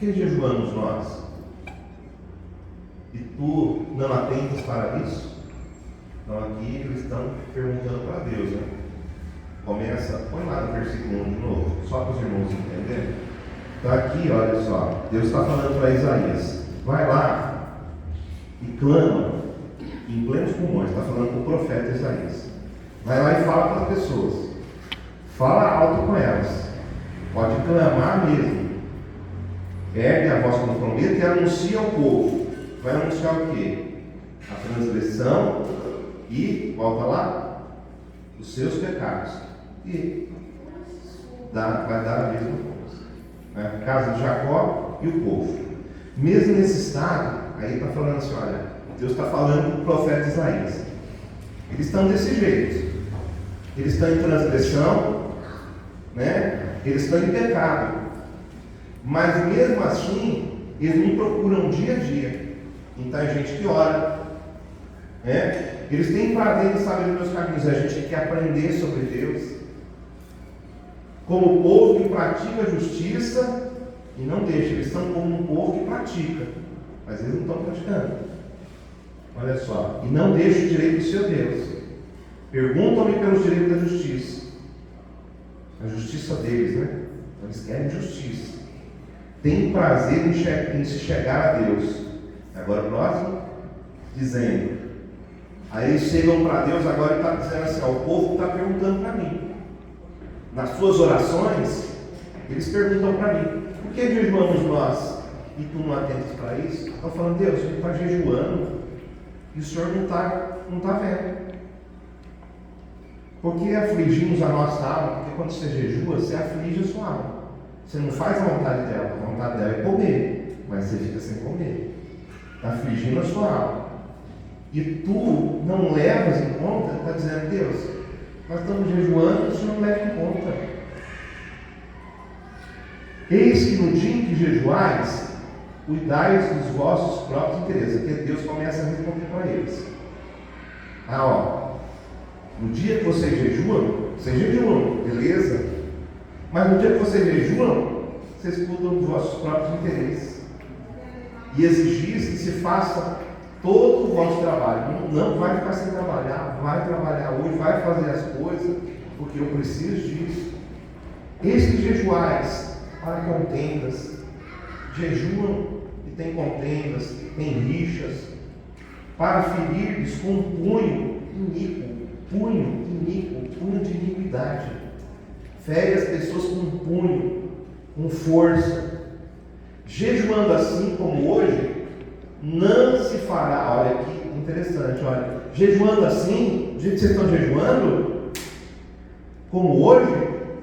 que jejuamos nós? E tu não atentas para isso? Então aqui eles estão perguntando para Deus, né? Começa, põe lá no versículo 1 de novo, só para os irmãos entenderem. Então aqui, olha só, Deus está falando para Isaías, vai lá e clama em plenos pulmões, está falando com o profeta Isaías. Vai lá e fala para as pessoas, fala alto com elas, pode clamar mesmo, ergue a voz como promete e anuncia ao povo. Vai anunciar o quê? A transgressão e, volta lá, os seus pecados. E vai dar a mesma coisa. A casa de Jacó e o povo. Mesmo nesse estado, aí está falando assim, olha, Deus está falando com o profeta Isaías. Eles estão desse jeito. Eles estão em transgressão, né? Eles estão em pecado. Mas mesmo assim, eles me procuram dia a dia. Então a gente que ora, né? Eles têm prazer em saber os meus caminhos. A gente quer aprender sobre Deus. Como o povo que pratica a justiça e não deixa. Eles são como um povo que pratica, mas eles não estão praticando. Olha só. E não deixa o direito do seu Deus. Perguntam-me pelos direitos da justiça. A justiça deles, né? Eles querem justiça. Tem prazer em se chegar a Deus. Agora o próximo, dizendo. Aí eles chegam para Deus, agora ele está dizendo assim, ó, o povo está perguntando para mim. Nas suas orações, eles perguntam para mim, por que jejuamos nós e tu não atentas para isso? Estão falando, Deus, a gente está jejuando e o Senhor não está vendo. Por que afligimos a nossa alma? Porque quando você jejua, você aflige a sua alma. Você não faz a vontade dela. A vontade dela é comer, mas você fica sem comer. Está afligindo a sua alma. E tu não levas em conta, está dizendo, Deus, nós estamos jejuando, o Senhor não leva em conta. Eis que no dia em que jejuais, cuidais dos vossos próprios interesses. Porque Deus começa a responder para eles. No dia que vocês jejuam, beleza? Mas no dia que vocês jejuam, vocês cuidam dos vossos próprios interesses. E exigis que se faça todo o vosso trabalho. Não vai ficar sem trabalhar, vai trabalhar hoje, vai fazer as coisas, porque eu preciso disso. Eis que jejuais para contendas, jejuam e tem contendas, tem rixas, para ferir-lhes com um punho de iniquidade. Fere as pessoas com um punho, com força. Jejuando assim como hoje, não se fará. Olha que interessante, olha. Jejuando assim, do jeito que vocês estão jejuando, como hoje,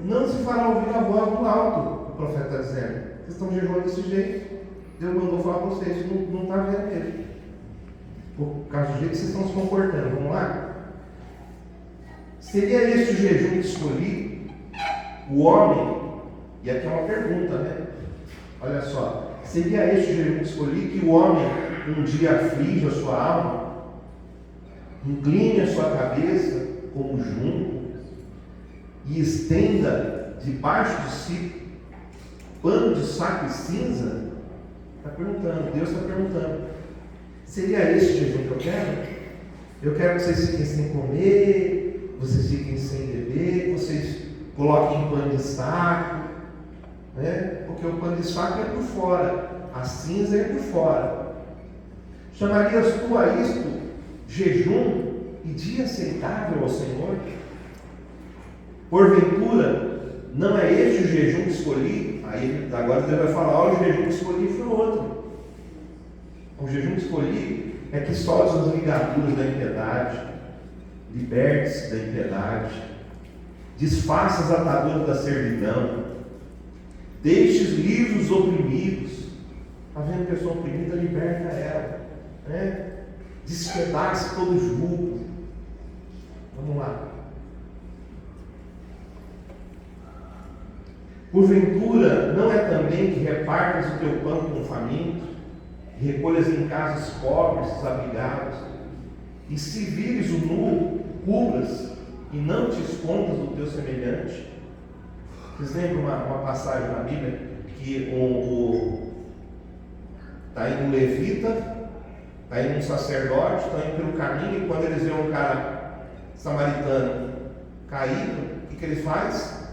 não se fará ouvir a voz do alto, o profeta está dizendo. Vocês estão jejuando desse jeito. Deus mandou falar para vocês, não está vendo mesmo. Por causa do jeito que vocês estão se comportando. Vamos lá? Seria este o jejum que escolhi? O homem, e aqui é uma pergunta, né? Olha só, seria este o jejum que escolhi, que o homem um dia aflige a sua alma, incline a sua cabeça como junco e estenda debaixo de si pano de saco e cinza? Está perguntando, Deus está perguntando. Seria este o jejum que eu quero? Eu quero que vocês fiquem sem comer, vocês fiquem sem beber, vocês coloquem em pano de saco, né? Porque o pano de saco é por fora, a cinza é por fora. Chamarias tu a isto jejum e dia aceitável ao Senhor? Porventura, não é este o jejum que escolhi? Aí agora Deus vai falar, o jejum que escolhi foi outro. O jejum que escolhi é que solte as ligaduras da impiedade, liberte-se da impiedade, desfaça as ataduras da servidão, deixe livres os oprimidos. Está vendo a pessoa oprimida, liberta ela, né? Despedace todo o jugo. Vamos lá. Porventura, não é também que repartas o teu pão com famintos, e recolhas em casas pobres, desabrigados, e se vires o nu, cubras, e não te escondas do teu semelhante? Vocês lembram uma passagem na Bíblia que está indo um levita, está indo um sacerdote, está indo pelo caminho, e quando eles veem um cara samaritano caído, o que ele faz?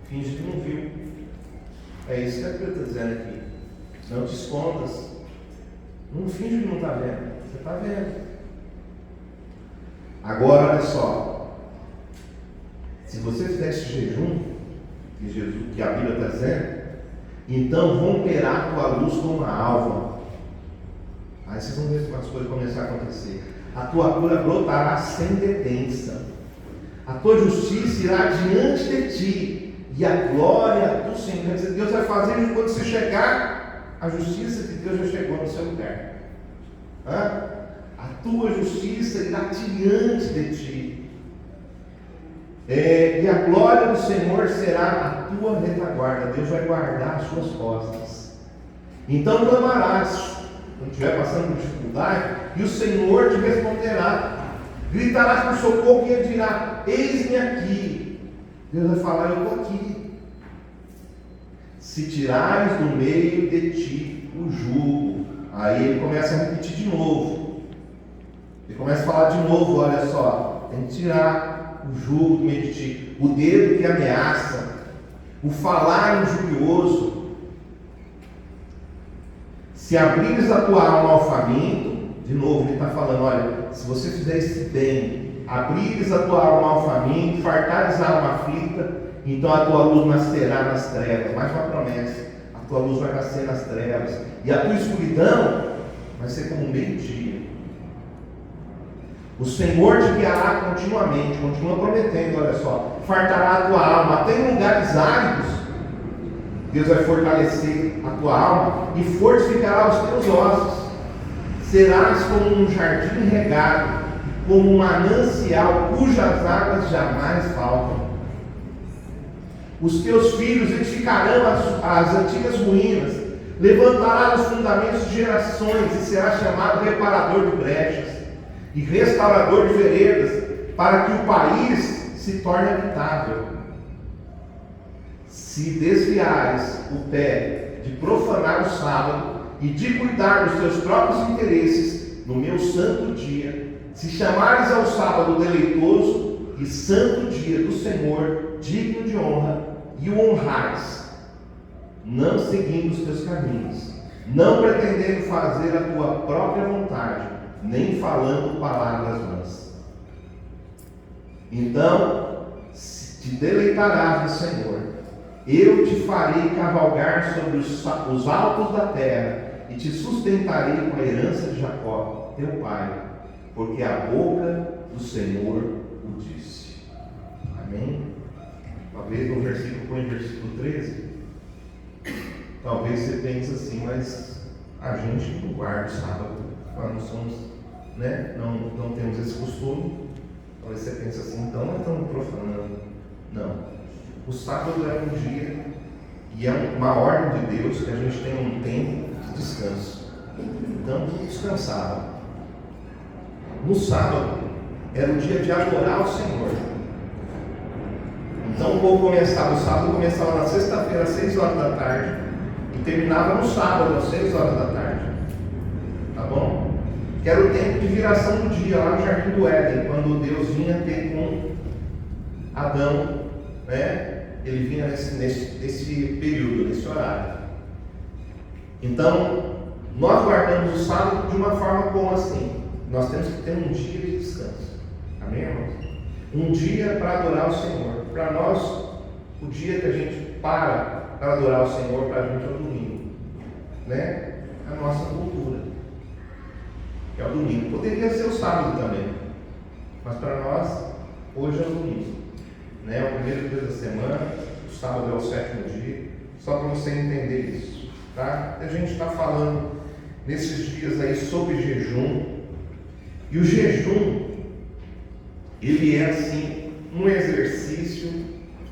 Finge que não viu. É isso que a Bíblia está dizendo aqui. Não te escondas. Não finge que não está vendo. Você está vendo. Agora, olha só. Se você fizer esse jejum, que a Bíblia está dizendo, então romperá a tua luz como a alva. Aí vocês vão ver as coisas começar a acontecer. A tua cura brotará sem detença. A tua justiça irá diante de ti. E a glória do Senhor. Quer dizer, Deus vai fazer quando você chegar, a justiça de Deus já chegou no seu lugar. A tua justiça irá diante de ti. E a glória do Senhor será a tua retaguarda. Deus vai guardar as suas costas. Então clamarás, quando estiver passando por dificuldade, e o Senhor te responderá. Gritarás por socorro e ele dirá: eis-me aqui. Deus vai falar: eu estou aqui. Se tirares do meio de ti o jugo. Aí ele começa a repetir de novo. Ele começa a falar de novo: olha só, tem que tirar o jugo do meio de ti, o dedo que ameaça, o falar injurioso. Se abrires a tua alma ao faminto, de novo ele está falando: olha, se você fizer esse bem, abrires a tua alma ao faminto, fartares a alma aflita, então a tua luz nascerá nas trevas. Mais uma promessa: a tua luz vai nascer nas trevas, e a tua escuridão vai ser como meio-dia. O Senhor te guiará continuamente, continua prometendo, olha só, fartará a tua alma, até em lugares áridos. Deus vai fortalecer a tua alma e fortificará os teus ossos. Serás como um jardim regado, como um manancial cujas águas jamais faltam. Os teus filhos edificarão as antigas ruínas, levantará os fundamentos de gerações e será chamado reparador de brechas e restaurador de veredas, para que o país se torne habitável. Se desviares o pé de profanar o sábado e de cuidar dos teus próprios interesses no meu santo dia, se chamares ao sábado deleitoso e santo dia do Senhor, digno de honra, e o honrares, não seguindo os teus caminhos, não pretendendo fazer a tua própria vontade, nem falando palavras vãs. Então te deleitarás no Senhor. Eu te farei cavalgar sobre os altos da terra e te sustentarei com a herança de Jacó, teu pai, porque a boca do Senhor o disse. Amém? Talvez no versículo 13, talvez você pense assim: mas a gente não guarda o sábado, nós não somos, né? Não temos esse costume. Talvez você pense assim: então nós estamos profanando. Não. O sábado é um dia e é uma ordem de Deus que a gente tem um tempo de descanso. Então, descansava. No sábado era o dia de adorar o Senhor. Então o povo começava, o sábado começava na sexta-feira às 6 horas da tarde e terminava no sábado às 6 horas da tarde. Tá bom? Que era o tempo de viração do dia lá no Jardim do Éden, quando Deus vinha ter com Adão, né? Ele vinha nesse período, nesse horário. Então, nós guardamos o sábado de uma forma como assim? Nós temos que ter um dia de descanso. Amém, irmãos? Um dia para adorar o Senhor. Para nós, o dia que a gente para adorar o Senhor, para a gente é o domingo, né? A nossa cultura, que é o domingo. Poderia ser o sábado também, mas para nós, hoje é o domingo, né? O primeiro dia da semana, o sábado é o 7º dia, só para você entender isso, tá? A gente está falando nesses dias aí sobre jejum, e o jejum, ele é assim, um exercício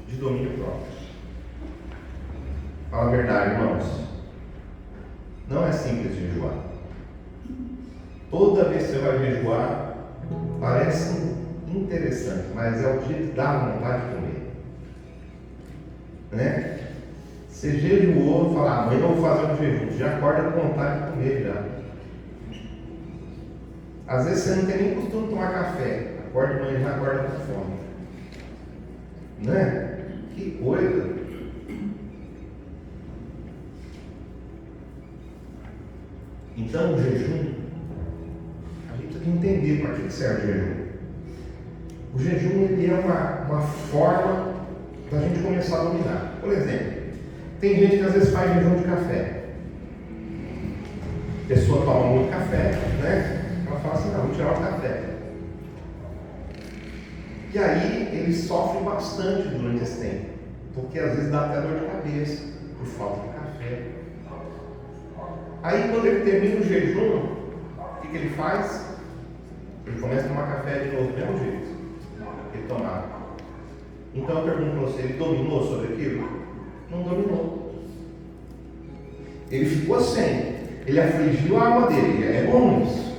de domínio próprio. Fala a verdade, irmãos. Não é simples jejuar. Toda vez que você vai jejuar, parece interessante, mas é o dia que dá vontade de comer, né? Você jejuou, fala, amanhã eu vou fazer um jejum. Você já acorda com vontade de comer já. Às vezes você não tem nem costume de tomar café. Acorda de manhã e já acorda com fome. Né? Que coisa. Então o jejum, a gente tem que entender para que serve o jejum. O jejum ele é uma forma da gente começar a dominar. Por exemplo, tem gente que às vezes faz jejum de café. A pessoa toma muito café, né? Ela fala assim, não, vou tirar o café. E aí ele sofre bastante durante esse tempo, porque às vezes dá até dor de cabeça por falta de café. Aí quando ele termina o jejum, o que ele faz? Ele começa a tomar café de novo, do mesmo jeito que ele tomava. Então eu pergunto para você, ele dominou sobre aquilo? Não dominou. Ele ficou sem. Ele afligiu a alma dele. É bom isso.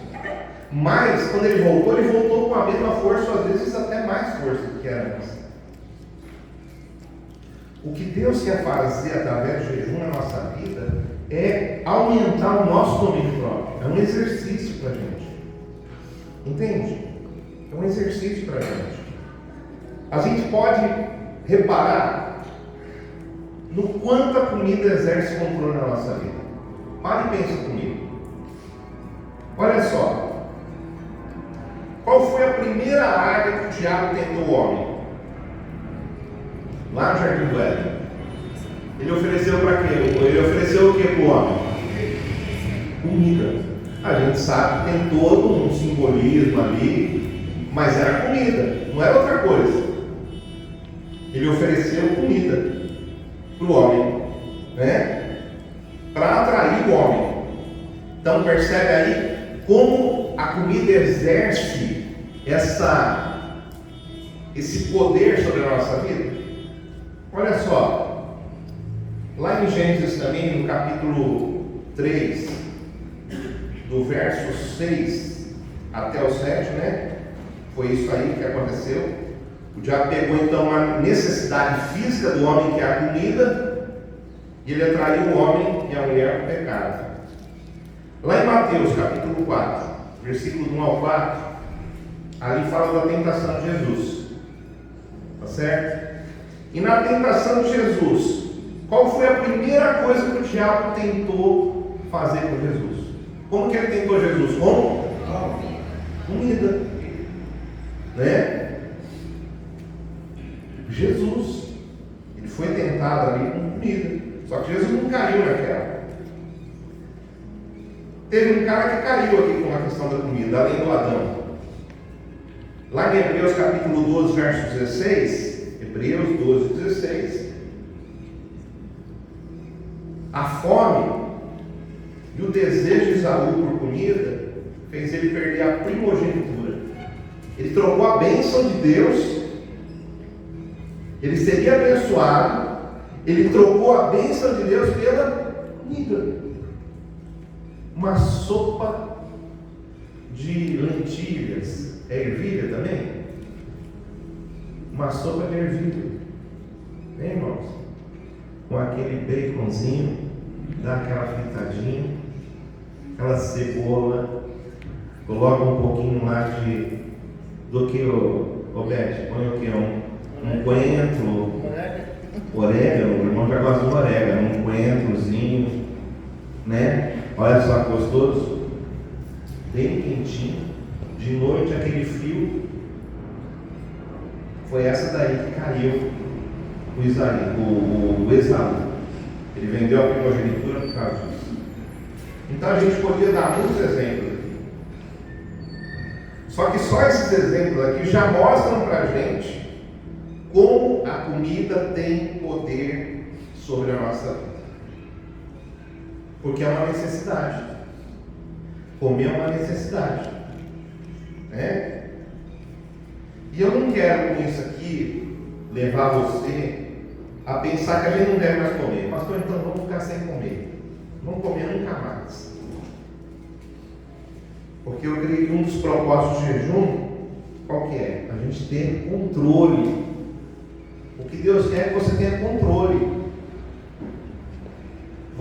Mas quando ele voltou com a mesma força, às vezes até mais força do que era antes. O que Deus quer fazer através do jejum na nossa vida é aumentar o nosso domínio próprio. É um exercício para a gente. Entende? É um exercício para a gente. A gente pode reparar no quanto a comida exerce controle na nossa vida. Pare e pense comigo. Olha só. Qual foi a primeira área que o diabo tentou o homem? Lá no Jardim do Éden. Ele ofereceu para quê? Ele ofereceu o que para o homem? Comida. A gente sabe que tem todo um simbolismo ali, mas era comida, não era outra coisa. Ele ofereceu comida para o homem, né? Para atrair o homem. Então percebe aí como a comida exerce esse poder sobre a nossa vida. Olha só, lá em Gênesis também, no capítulo 3, do verso 6 até o 7, né? Foi isso aí que aconteceu. O diabo pegou então a necessidade física do homem, que é a comida, e ele atraiu o homem e a mulher para o pecado. Lá em Mateus capítulo 4, versículo 1 ao 4, ali fala da tentação de Jesus. Tá certo? E na tentação de Jesus, qual foi a primeira coisa que o diabo tentou fazer com Jesus? Como que ele tentou Jesus? Como? Comida. Né? Jesus, ele foi tentado ali com comida. Só que Jesus não caiu naquela. Teve um cara que caiu aqui com a questão da comida, além do Adão. Lá em Hebreus capítulo 12, verso 16, Hebreus 12, 16, a fome e o desejo de Esaú por comida fez ele perder a primogenitura. Ele trocou a bênção de Deus, ele seria abençoado, ele trocou a bênção de Deus pela comida. Uma sopa de lentilhas, é ervilha também? Uma sopa de ervilha, né, irmãos? Com aquele baconzinho, dá aquela fritadinha, aquela cebola, coloca um pouquinho lá do que o Beth, põe o que? Um coentro, orégano, o irmão já gosta de orégano, um coentrozinho, né? Olha só que gostoso, bem quentinho, de noite aquele frio. Foi essa daí que caiu o Esaú. Ele vendeu a primogenitura por causa disso. Então a gente podia dar muitos exemplos aqui. Só que só esses exemplos aqui já mostram para a gente como a comida tem poder sobre a nossa vida. Porque é uma necessidade. Comer é uma necessidade. Né? E eu não quero com isso aqui levar você a pensar que a gente não deve mais comer. Pastor, então vamos ficar sem comer. Não comer nunca mais. Porque eu creio que um dos propósitos do jejum, qual que é? A gente ter controle. O que Deus quer é que você tenha controle.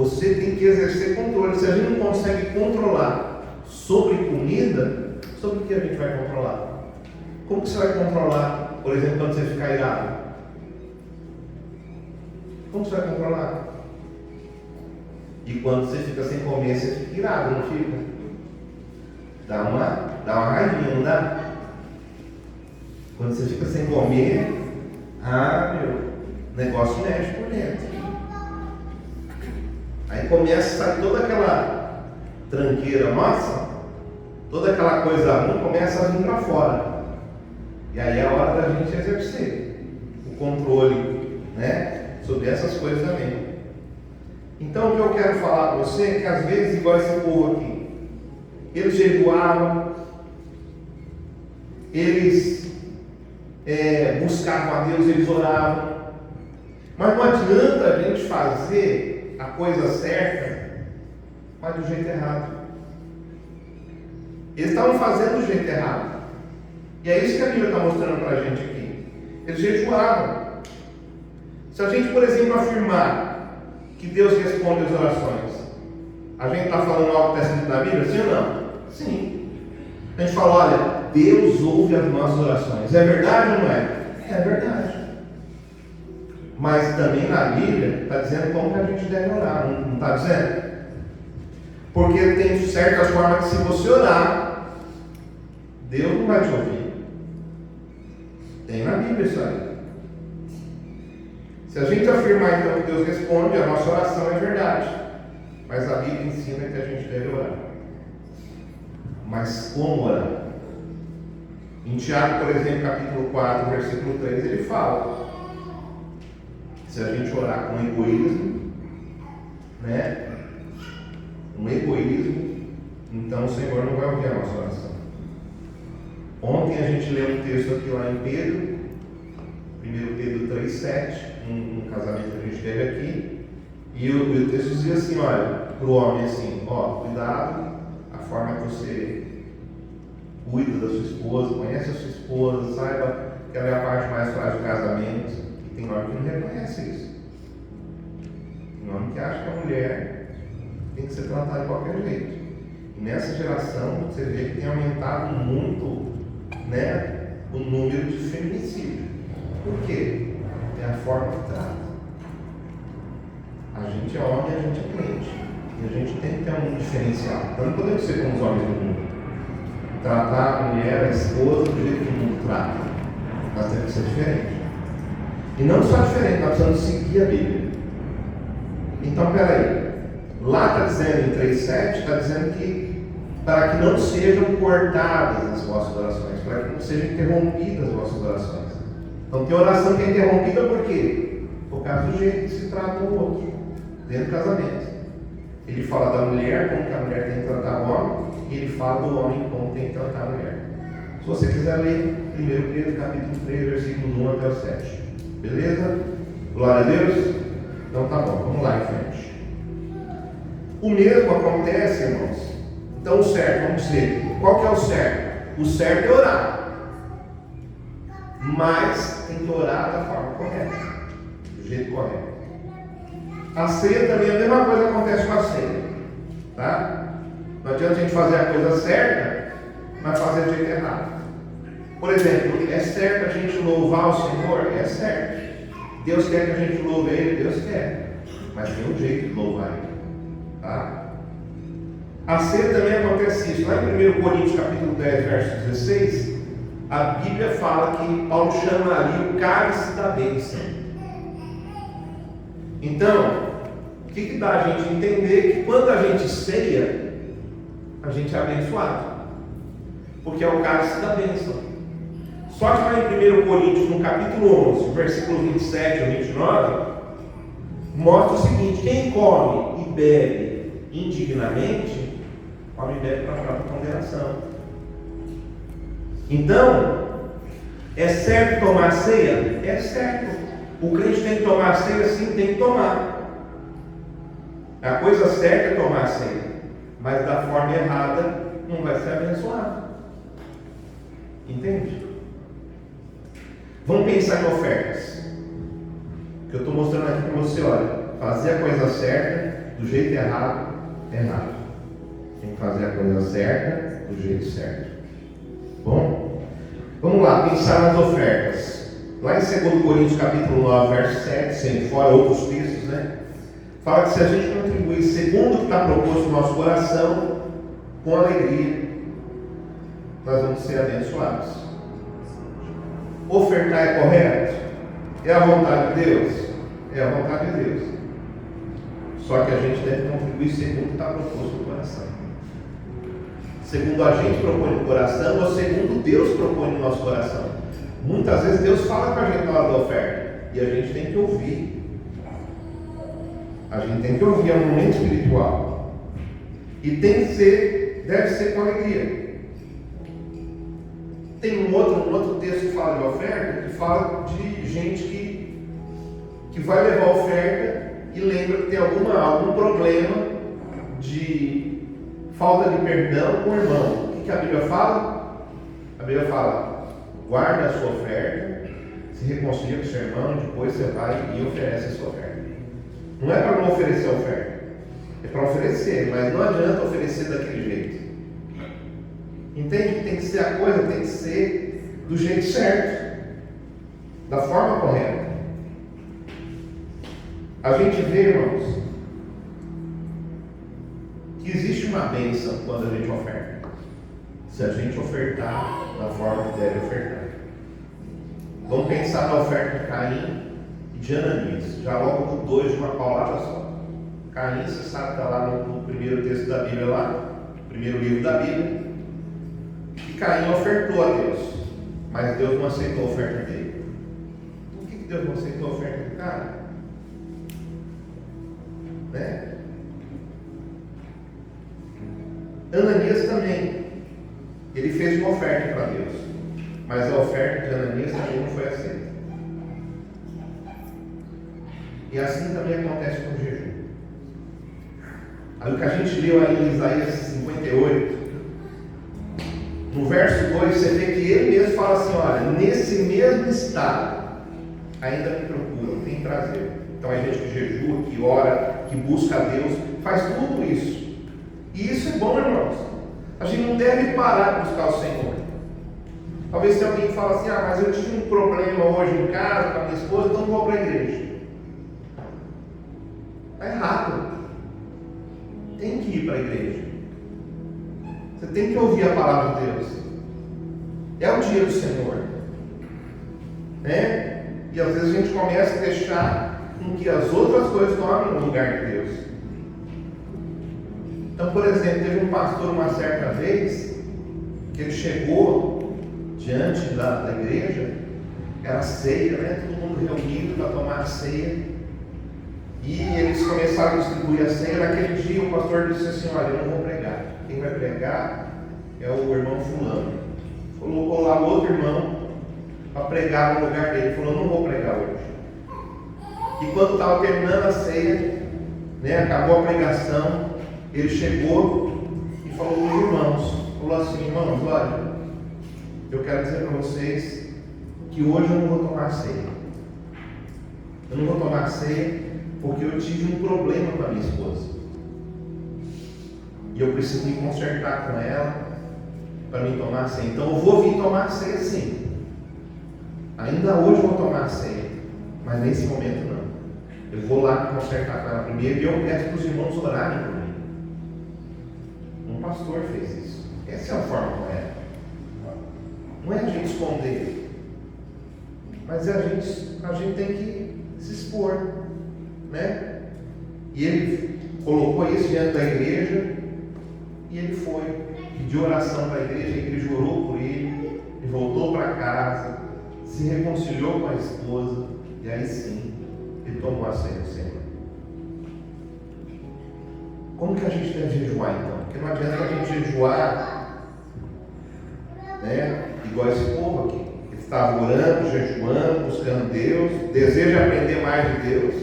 Você tem que exercer controle. Se a gente não consegue controlar sobre comida, sobre o que a gente vai controlar? Como que você vai controlar, por exemplo, quando você ficar irado? Como você vai controlar? E quando você fica sem comer, você fica irado, não fica? Dá uma raivinha, não dá? Quando você fica sem comer, o negócio mexe por dentro. Aí começa, sabe, toda aquela tranqueira nossa, toda aquela coisa ruim começa a vir para fora. E aí é a hora da gente exercer o controle, né, sobre essas coisas também. Então o que eu quero falar para você é que às vezes, igual esse povo aqui, eles jejuavam, eles buscavam a Deus, eles oravam, mas não adianta a gente fazer a coisa certa, mas do jeito errado. Eles estavam fazendo do jeito errado. E é isso que a Bíblia está mostrando para a gente aqui. Eles jejuavam. Se a gente, por exemplo, afirmar que Deus responde as orações, a gente está falando algo que está escrito na Bíblia? Sim ou não? Sim. A gente fala, olha, Deus ouve as nossas orações. É verdade ou não é? É verdade. Mas também na Bíblia está dizendo como que a gente deve orar, não está dizendo? Porque tem certas formas que se você orar, Deus não vai te ouvir. Tem na Bíblia isso aí. Se a gente afirmar então que Deus responde, a nossa oração é verdade. Mas a Bíblia ensina que a gente deve orar. Mas como orar? Em Tiago, por exemplo, capítulo 4, versículo 3, ele fala: se a gente orar com egoísmo, né? Um egoísmo, então o Senhor não vai ouvir a nossa oração. Ontem a gente leu um texto aqui lá em Pedro, 1 Pedro 3,7, um casamento que a gente teve aqui, e o texto dizia assim, olha, para o homem assim, cuidado, a forma que você cuida da sua esposa, conhece a sua esposa, saiba que ela é a parte mais frágil do casamento. E tem homem que não reconhece isso. Tem homem que acha que a mulher tem que ser tratada de qualquer jeito. E nessa geração você vê que tem aumentado muito, né, o número de feminicídio. Por quê? É a forma que trata. A gente é homem e a gente é crente. E a gente tem que ter um diferencial. Então não podemos ser como os homens do mundo. Tratar a mulher, a esposa, do jeito que o mundo trata. Nós temos que ser diferente. E não só diferente, nós precisamos seguir a Bíblia. Então, peraí. Lá está dizendo, em 3,7, está dizendo que para que não sejam cortadas as vossas orações, para que não sejam interrompidas as vossas orações. Então, tem oração que é interrompida por quê? Por causa do jeito que se trata o outro, dentro do casamento. Ele fala da mulher, como que a mulher tem que tratar o homem, e ele fala do homem, como tem que tratar a mulher. Se você quiser ler 1 Pedro, capítulo 3, versículos 1 até o 7. Beleza? Glória a Deus? Então tá bom, vamos lá em frente. O mesmo acontece, irmãos. Então o certo, vamos dizer, qual que é o certo? O certo é orar. Mas tem que orar da forma correta, do jeito correto. A ceia também, a mesma coisa acontece com a ceia, tá? Não adianta a gente fazer a coisa certa, mas fazer do jeito errado. Por exemplo, é certo a gente louvar o Senhor? É certo. Deus quer que a gente louve Ele? Deus quer. Mas tem um jeito de louvar Ele, tá? A ceia também acontece isso. Lá em 1 Coríntios capítulo 10, verso 16, a Bíblia fala que Paulo chama ali o cálice da bênção. Então, o que dá a gente entender que quando a gente ceia, a gente é abençoado, porque é o cálice da bênção. Só que lá em 1 Coríntios, no capítulo 11, versículo 27 ou 29, mostra o seguinte: quem come e bebe indignamente, come e bebe para a própria condenação. Então, é certo tomar ceia? É certo. O crente tem que tomar ceia? Sim, tem que tomar. A coisa certa é tomar ceia, mas da forma errada não vai ser abençoado. Entende? Vamos pensar em ofertas. O que eu estou mostrando aqui para você, olha, fazer a coisa certa, do jeito errado, errado. Tem que fazer a coisa certa, do jeito certo. Bom, vamos lá, pensar nas ofertas. Lá em 2 Coríntios capítulo 9, verso 7, sem fora outros textos, né? Fala que se a gente contribuir segundo o que está proposto no nosso coração, com alegria, nós vamos ser abençoados. Ofertar é correto? É a vontade de Deus? É a vontade de Deus. Só que a gente deve contribuir segundo o que está proposto no coração. Segundo a gente propõe no coração, ou segundo Deus propõe no nosso coração. Muitas vezes Deus fala com a gente na hora da oferta, e a gente tem que ouvir. A gente tem que ouvir, é um momento espiritual. E tem que ser, deve ser com alegria. Tem um outro texto que fala de oferta, que fala de gente que vai levar a oferta e lembra que tem algum problema de falta de perdão com o irmão. O que a Bíblia fala? A Bíblia fala, guarda a sua oferta, se reconcilia com o seu irmão, depois você vai e oferece a sua oferta. Não é para não oferecer a oferta, é para oferecer, mas não adianta oferecer daquele jeito. Entende que tem que ser a coisa, tem que ser do jeito certo, da forma correta. A gente vê, irmãos, que existe uma bênção quando a gente oferta, se a gente ofertar da forma que deve ofertar. Vamos pensar na oferta de Caim e de Ananias, já logo no 2 de uma paulada só. Caim, você sabe, está lá no primeiro texto da Bíblia, lá, primeiro livro da Bíblia. E Caim ofertou a Deus, mas Deus não aceitou a oferta dele. Por que Deus não aceitou a oferta do cara? Né? Ananias também, ele fez uma oferta para Deus, mas a oferta de Ananias também não foi aceita. E assim também acontece com o jejum. Aí o que a gente leu aí em Isaías 58, no verso 2, você vê que ele mesmo fala assim, olha, nesse mesmo estado, ainda me procuram, tem prazer. Então a gente que jejua, que ora, que busca a Deus, faz tudo isso. E isso é bom, irmãos. A gente não deve parar de buscar o Senhor. Talvez se alguém fala assim, mas eu tive um problema hoje em casa com a minha esposa, então não vou para a igreja. Está errado. Tem que ir para a igreja. Você tem que ouvir a palavra de Deus. É o dia do Senhor. Né? E às vezes a gente começa a deixar com que as outras coisas tomem o lugar de Deus. Então, por exemplo, teve um pastor uma certa vez que ele chegou diante da igreja, era ceia, né? Todo mundo reunido para tomar a ceia. E eles começaram a distribuir a ceia. Naquele dia o pastor disse assim, olha, eu não vou pregar. Quem vai pregar é o irmão fulano. Colocou lá o outro irmão para pregar no lugar dele. Ele falou, não vou pregar hoje. E quando estava terminando a ceia, né, acabou a pregação, ele chegou e falou com os irmãos. Falou assim, irmãos, olha, eu quero dizer para vocês que hoje eu não vou tomar ceia. Eu não vou tomar ceia porque eu tive um problema com a minha esposa. E eu preciso me consertar com ela para mim tomar ceia. Então eu vou vir tomar ceia sim. Ainda hoje eu vou tomar ceia, mas nesse momento não. Eu vou lá me consertar com ela primeiro e eu peço para os irmãos orarem por mim. Um pastor fez isso. Essa é a forma correta. Não é a gente esconder, mas a gente tem que se expor, né? E ele colocou isso diante da igreja e ele foi, pediu oração para a igreja orou por ele, ele voltou para casa, se reconciliou com a esposa e aí sim ele tomou a ceia do Senhor. Como que a gente deve jejuar então? Porque não adianta a gente jejuar, né? Igual esse povo aqui, ele estava orando, jejuando, buscando Deus, deseja aprender mais de Deus.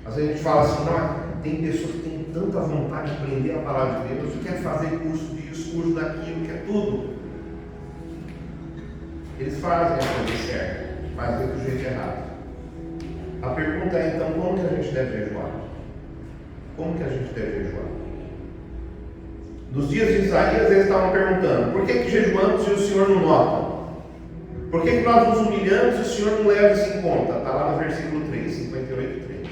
Às vezes a gente fala assim, não, tem pessoas que têm tanta vontade de aprender a palavra de Deus, quer fazer curso disso, curso daquilo, quer tudo. Eles fazem a coisa certa, mas do jeito errado. A pergunta é então, como que a gente deve jejuar? Como que a gente deve jejuar? Nos dias de Isaías, eles estavam perguntando: por que jejuamos e o Senhor não nota? Por que nós nos humilhamos e o Senhor não leva isso em conta? Está lá no versículo 3, 58, 3.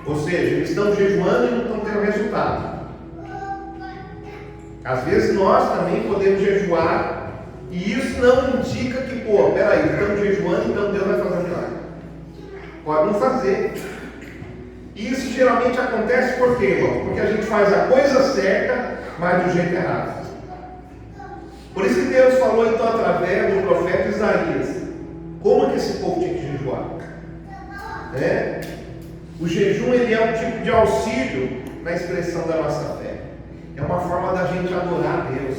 Ou seja, eles estão jejuando e não estão tendo resultado. Às vezes nós também podemos jejuar e isso não indica que, peraí, estamos jejuando, então Deus vai fazer um milagre. Pode não fazer. E isso geralmente acontece por quê, irmão? Porque a gente faz a coisa certa, mas do jeito errado. Por isso que Deus falou então através do profeta Isaías como que esse povo tinha que jejuar. O jejum, ele é um tipo de auxílio na expressão da nossa fé. É uma forma da gente adorar a Deus.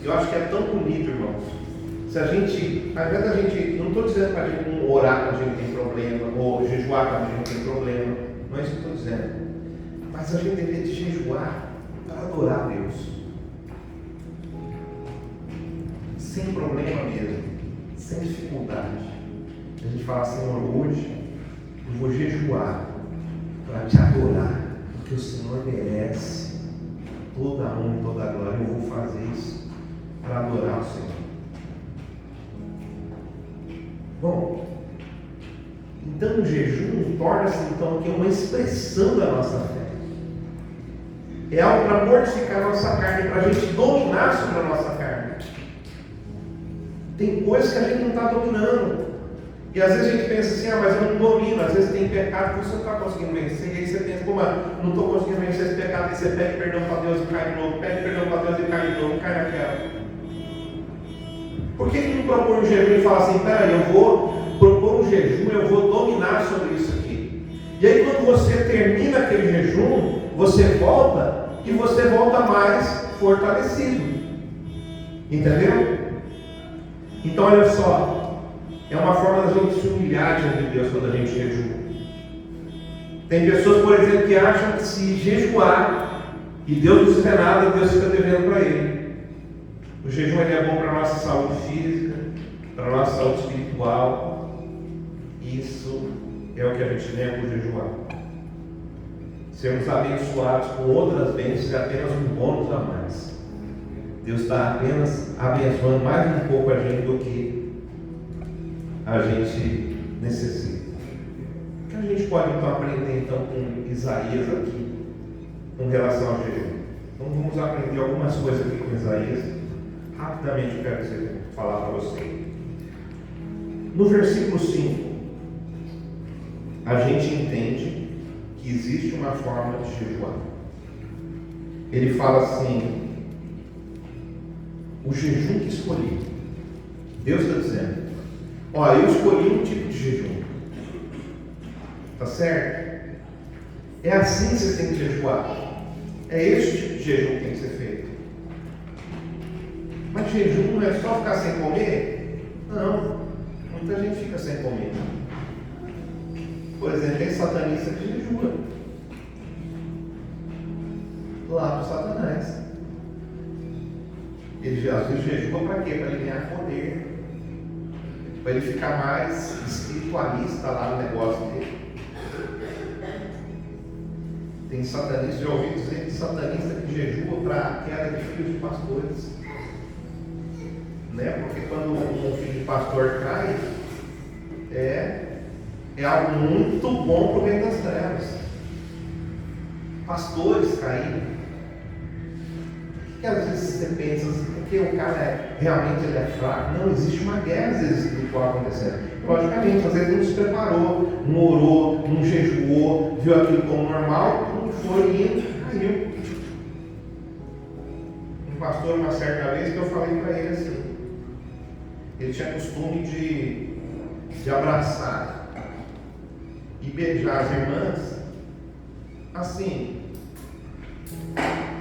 Eu acho que é tão bonito, irmãos. Se a gente, ao invés da gente, não estou dizendo para a gente não orar quando a gente tem problema, ou jejuar quando a gente tem problema, não é isso que eu estou dizendo. Mas a gente deveria jejuar para adorar a Deus. Sem problema mesmo, sem dificuldade. A gente fala: Senhor, hoje eu vou jejuar para te adorar, porque o Senhor merece toda a honra e toda a glória. Eu vou fazer isso para adorar o Senhor. Bom, então o jejum torna-se então aqui uma expressão da nossa fé. É algo para mortificar a nossa carne, para a gente dominar sobre a nossa carne. Tem coisas que a gente não está dominando. E às vezes a gente pensa assim: mas eu não domino. Às vezes tem pecado que você não está conseguindo vencer. E aí você pensa: não estou conseguindo vencer esse pecado. E você pede perdão para Deus e cai de novo. Pede perdão para Deus e cai de novo. E cai naquela. Por que não propõe um jejum e fala assim: peraí, eu vou propor um jejum, eu vou dominar sobre isso aqui. E aí quando você termina aquele jejum, você volta e você volta mais fortalecido. Entendeu? Então olha só, é uma forma da gente se humilhar diante de Deus quando a gente jejua. Tem pessoas, por exemplo, que acham que se jejuar e Deus não fizer nada, Deus fica devendo para ele. O jejum é bom para a nossa saúde física, para a nossa saúde espiritual. Isso é o que a gente ganha por jejuar. Sermos abençoados com outras bênçãos é apenas um bônus a mais. Deus está apenas abençoando mais um pouco a gente do que a gente necessita. O que a gente pode então aprender então com Isaías aqui com relação ao jejum? Então vamos aprender algumas coisas aqui com Isaías. Rapidamente eu quero falar para você. No versículo 5, a gente entende que existe uma forma de jejuar. Ele fala assim: o jejum que escolhi. Deus está dizendo: eu escolhi um tipo de jejum. Tá certo? É assim que você tem que jejuar. É esse tipo de jejum que tem que ser feito. Mas jejum não é só ficar sem comer? Não. Muita gente fica sem comer. Por exemplo, tem satanista que jejua. Lá do Satanás. Ele às vezes jejua para quê? Para ele ganhar poder. Para ele ficar mais espiritualista lá no negócio dele. Tem satanista, já ouvi dizer que satanista que jejua para a queda de filhos de pastores. Porque quando um filho de pastor cai, é algo muito bom para o reino das trevas. Pastores caíram. Porque às vezes você pensa assim, porque o cara realmente ele é fraco. Não, existe uma guerra às vezes espiritual acontecendo. Logicamente, às vezes não se preparou, não orou, não jejuou, viu aquilo como normal, não foi indo, caiu. Um pastor, uma certa vez, que eu falei para ele assim, ele tinha costume de abraçar e beijar as irmãs assim.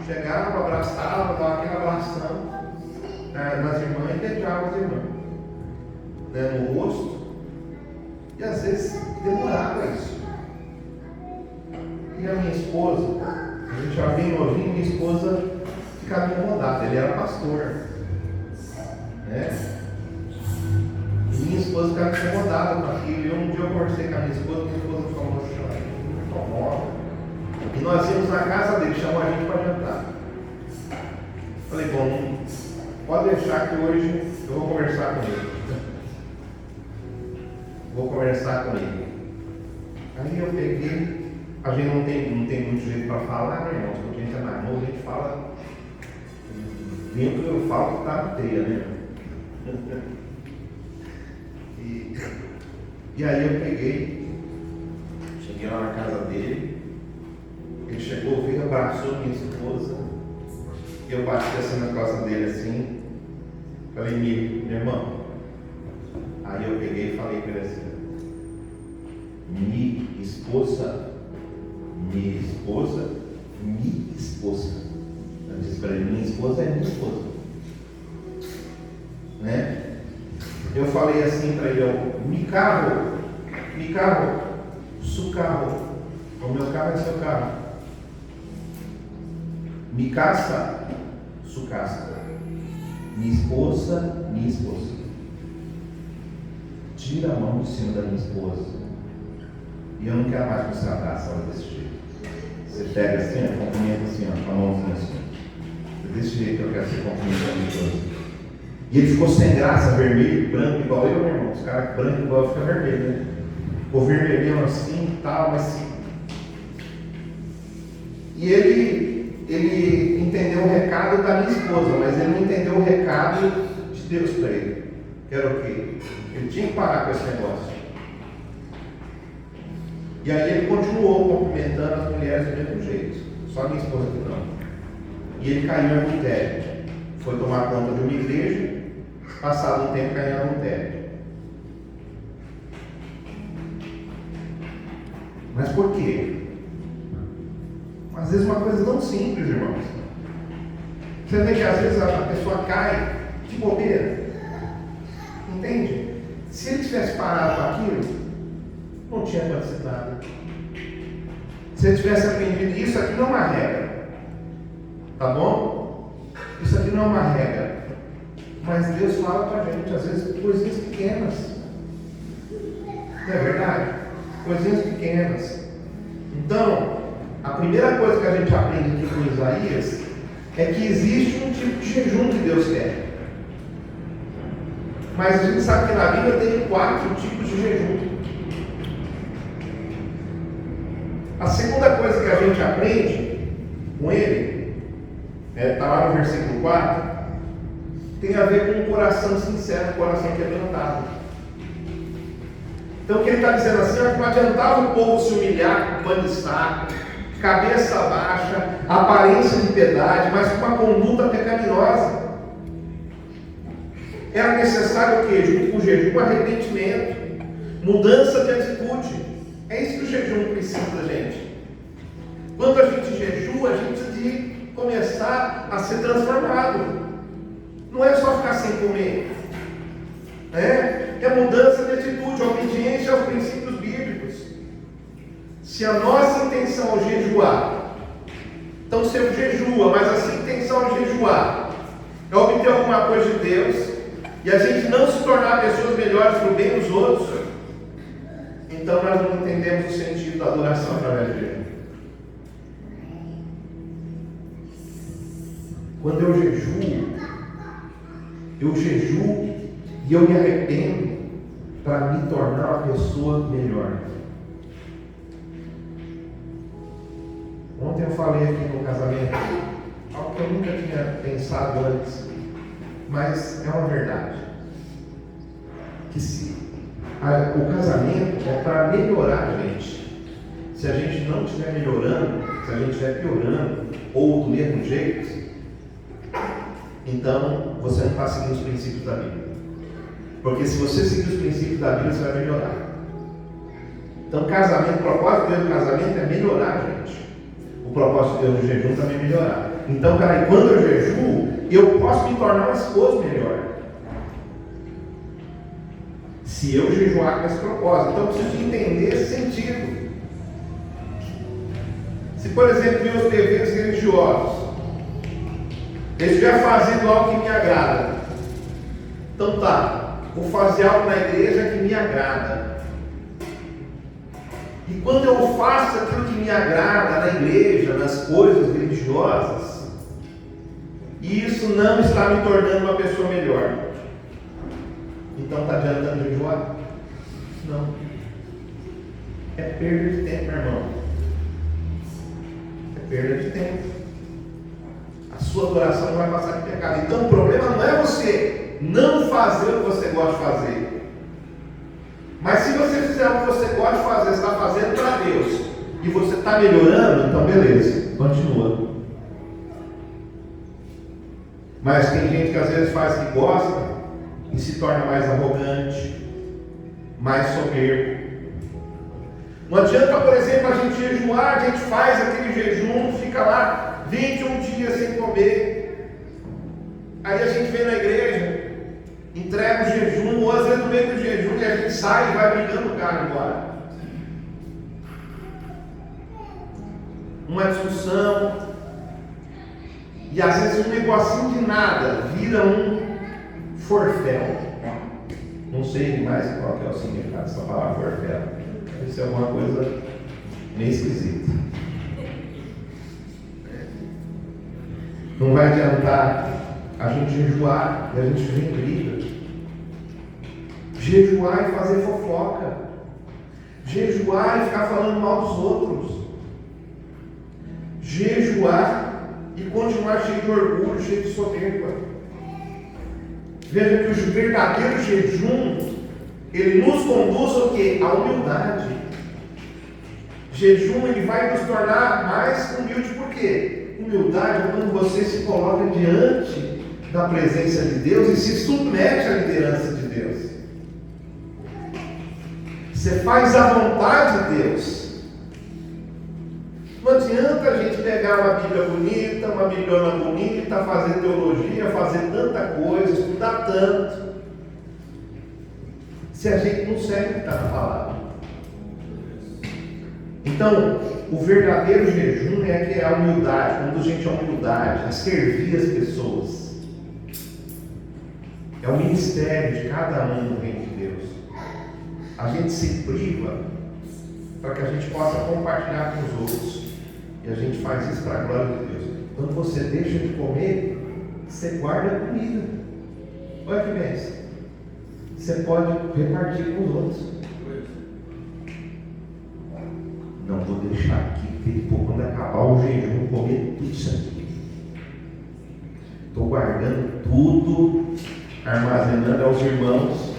Chegava, abraçava, dava aquele abração nas irmãs e beijava as irmãs, no rosto. E às vezes demorava isso. E a minha esposa, a gente já bem novinho, minha esposa ficava incomodada. Ele era pastor, E minha esposa ficava incomodada com aquilo. E um dia eu conversei com a minha esposa falou: "Não me incomoda. E nós íamos na casa dele, chamou a gente para jantar. Falei, bom, pode deixar que hoje eu vou conversar com ele. Vou conversar com ele. Aí eu peguei, a gente não tem muito jeito para falar, né, irmãos? Quando a gente é mais novo, a gente fala. Dentro eu falo que tá na teia, né? E aí eu peguei, cheguei lá na casa dele, ele chegou, veio, abraçou minha esposa, eu bati assim na costa dele assim, falei, meu irmão. Aí eu peguei e falei para ele assim, minha esposa. Eu disse para ele, minha esposa é minha esposa. Né? Eu falei assim para ele, me carro, su carro, o meu carro é seu carro. Me caça, su caça. Minha esposa. Tira a mão de cima da minha esposa. E eu não quero mais que você abraça ela desse jeito. Você pega assim, cumprimenta assim, com a mãozinha assim. Desse jeito que eu quero ser cumprimentado a minha esposa. E ele ficou sem graça, vermelho, branco, igual eu, meu irmão. Os caras branco igual fica vermelho, né? Ficou vermelhão assim e tal, mas sim. E ele entendeu o recado da minha esposa, mas ele não entendeu o recado de Deus para ele. Que era o quê? Ele tinha que parar com esse negócio. E aí ele continuou cumprimentando as mulheres do mesmo jeito. Só a minha esposa que não. E ele caiu em adultério. Foi tomar conta de uma igreja, passado um tempo caiu em adultério. Mas por quê? Às vezes uma coisa tão simples, irmãos. Você vê que às vezes a pessoa cai de bobeira. Entende? Se ele tivesse parado com aquilo, não tinha acontecido nada. Se ele tivesse aprendido, isso aqui não é uma regra. Tá bom? Isso aqui não é uma regra. Mas Deus fala pra gente, às vezes, coisinhas pequenas. Não é verdade? Coisinhas pequenas. Então, a primeira coisa que a gente aprende aqui com Isaías é que existe um tipo de jejum que Deus quer. Mas a gente sabe que na Bíblia tem 4 tipos de jejum. A segunda coisa que a gente aprende com ele, está lá no versículo 4, tem a ver com um coração sincero, um coração quebrantado. Então o que ele está dizendo assim, é que não adiantava o povo se humilhar com pano de saco, cabeça baixa, aparência de piedade, mas com uma conduta pecaminosa. Era necessário o quê? Junto com o jejum, arrependimento, mudança de atitude. É isso que o jejum precisa, gente. Quando a gente jejua, a gente precisa de começar a ser transformado. Não é só ficar sem comer. É mudança de atitude, obediência aos princípios bíblicos. Se a nossa intenção é jejuar, então se eu jejua, mas a sua intenção é jejuar, é obter alguma coisa de Deus, e a gente não se tornar pessoas melhores para o bem dos outros, então nós não entendemos o sentido da adoração através de jejum. Quando eu jejuo e eu me arrependo para me tornar uma pessoa melhor. Ontem eu falei aqui no casamento algo que eu nunca tinha pensado antes, mas é uma verdade. Que o casamento é para melhorar a gente. Se a gente não estiver melhorando, se a gente estiver piorando, ou do mesmo jeito, então você não está seguindo os princípios da Bíblia. Porque se você seguir os princípios da Bíblia, você vai melhorar. Então casamento, o propósito de Deus do casamento é melhorar a gente. O propósito de Deus do jejum também é melhorar. Então, cara, quando eu jejuo, eu posso me tornar um esposo melhor. Se eu jejuar com esse propósito. Então eu preciso entender esse sentido. Se, por exemplo, meus deveres religiosos, eu estiver fazendo algo que me agrada, então tá, vou fazer algo na igreja que me agrada. E quando eu faço aquilo que me agrada na igreja, nas coisas religiosas, isso não está me tornando uma pessoa melhor. Então está adiantando jejuar? Não. É perda de tempo, meu irmão. É perda de tempo. A sua adoração não vai passar de pecado. Então o problema não é você não fazer o que você gosta de fazer. Mas se você fizer o que você gosta de fazer, você está fazendo para Deus, e você está melhorando, então beleza, continua. Mas tem gente que às vezes faz o que gosta e se torna mais arrogante, mais soberbo. Não adianta, por exemplo, a gente jejuar, a gente faz aquele jejum, fica lá 21 dias sem comer. Aí a gente vem na igreja, entrega o jejum, ou às vezes no meio do jejum, e a gente sai e vai brigando o cara embora. Uma discussão, e às vezes um negocinho de nada vira um forféu. Não sei mais qual que é o significado dessa palavra forféu. Deve ser alguma coisa meio esquisita. Não vai adiantar a gente jejuar e a gente vem briga. Jejuar e fazer fofoca. Jejuar e ficar falando mal dos outros. Jejuar e continuar cheio de orgulho, cheio de soberba. Veja que o verdadeiro jejum, ele nos conduz ao quê? À humildade. Jejum, ele vai nos tornar mais humildes. Por quê? Humildade é quando você se coloca diante da presença de Deus e se submete à liderança de Deus. Você faz a vontade de Deus. Não adianta a gente pegar uma Bíblia bonita, uma Bibliona bonita, fazer teologia, fazer tanta coisa, estudar tanto, se a gente não segue o que está na palavra. Então, o verdadeiro jejum é que é a humildade, conduz a gente à humildade, a servir as pessoas. É o ministério de cada um no reino de Deus. A gente se priva para que a gente possa compartilhar com os outros. E a gente faz isso para a glória de Deus. Quando você deixa de comer, você guarda a comida. Olha que bênção. Você pode repartir com os outros. Não vou deixar aqui, quando acabar o jejum, comer tudo isso aqui. Estou guardando tudo, armazenando aos irmãos,